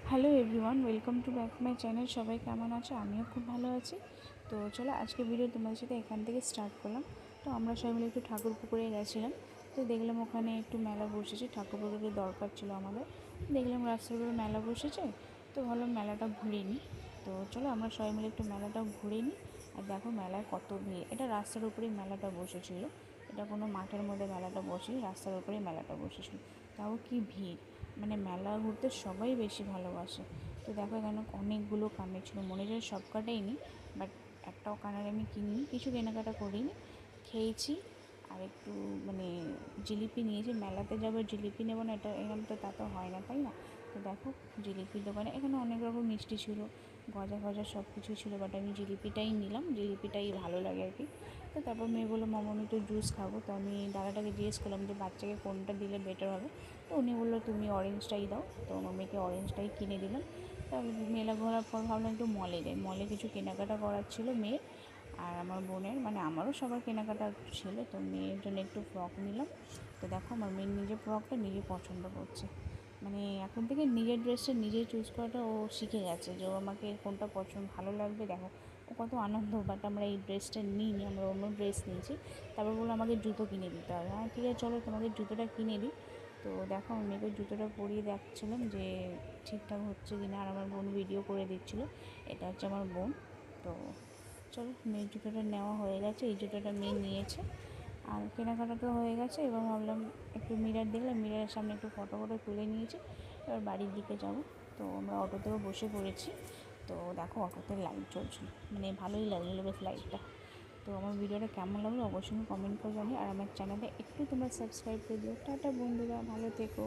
Hello everyone, welcome to back my channel. সবাই কেমন আছো? আমিও খুব ভালো আছি। তো চলো আজকে ভিডিও তোমাদের সাথে এখান থেকে স্টার্ট করলাম। তো আমরা সবাই মিলে একটু ঠাকুর পুকুরে গেছিলাম। তো দেখলাম ওখানে একটু মেলা বসেছে, ঠাকুর পুকুরে দরকার ছিল আমাদের। দেখলাম রাস্তার উপরে মেলা বসেছে, তো ভাবলাম মেলাটা ঘুরে নিই। তো চলো আমরা সবাই মিলে একটু মেলাটা ঘুরে নিই। আর দেখো মেলায় কত ভিড়! এটা রাস্তার উপরেই মেলাটা বসেছিল, এটা কোনো মাঠের মধ্যে মেলাটা বসেনি, রাস্তার উপরেই মেলাটা বসেছিল। তাও কি ভিড়! মানে মেলা ঘুরতে সবাই বেশি ভালোবাসে। তো দেখো এখানে অনেকগুলো কানের ছিল, মনে হয় সব কাটাই নি, বাট একটাও কানের আমি কিনিনি, কিছু কেনাকাটা করিনি, খেয়েছি। আর একটু মানে জিলিপি নিয়েছি, মেলাতে যাবো জিলিপি নেবো না, এটা এরকম তো তা তো হয় না, তাই না? তো দেখো জিলিপির দোকানে এখানে অনেক রকম মিষ্টি ছিল, গজা ফজা সব কিছু ছিল, বাট আমি জিলিপিটাই নিলাম, জিলিপিটাই ভালো লাগে আর কি। তো তারপর মেয়ে বললো মামা আমি একটু জুস খাবো। তো আমি দাদাটাকে জিজ্ঞেস করলাম যে বাচ্চাকে কোনটা দিলে বেটার হবে। তো উনি বললো তুমি অরেঞ্জটাই দাও। তো আমার মেয়েকে অরেঞ্জটাই কিনে দিলাম। তারপর মেলা ঘোরার পর ভাবলাম একটু মলে যাই, মলে কিছু কেনাকাটা করার ছিল মেয়ের আর আমার বোনের, মানে আমারও সবার কেনাকাটা ছিল। তো মেয়ের জন্য একটু ফ্রক নিলাম। তো দেখো আমার মেয়ের নিজের ফ্রকটা নিজে পছন্দ করছে, মানে এখন থেকে নিজের ড্রেসটা নিজেই চুজ করাটা ও শিখে গেছে, যে ও আমাকে কোনটা পছন্দ ভালো লাগবে। দেখো ও কত আনন্দ, বাট আমরা এই ড্রেসটা নিইনি, আমরা অন্য ড্রেস নিয়েছি। তারপর বললো আমাকে জুতো কিনে দিতে হবে। হ্যাঁ ঠিক আছে চলো তোমাকে জুতোটা কিনে দিই। তো দেখো আমি মেয়েকে জুতোটা পরিয়ে দেখছিলাম যে ঠিকঠাক হচ্ছে কি না, আর আমার বোন ভিডিও করে দিচ্ছিলো। এটা হচ্ছে আমার বোন। তো চলো মেয়ের জুতোটা নেওয়া হয়ে গেছে, এই জুতোটা মেয়ে নিয়েছে, আর কেনাকাটা তো হয়ে গেছে। এবার ভাবলাম একটু মিরার দেখলাম, মিরারের সামনে একটু ফটো তুলে নিয়েছি। এবার বাড়ির দিকে যাব। তো আমরা অটোতেও বসে পড়েছি। তো দেখো অটোতে লাইট জ্বলছিল, মানে ভালোই লাগলো বেশ লাইটটা। তো আমার ভিডিওটা কেমন লাগলো অবশ্যই কমেন্ট করে জানিও, আর আমার চ্যানেলে একটু তোমরা সাবস্ক্রাইব করে দিও। টাটা বন্ধুরা, ভালো থেকো।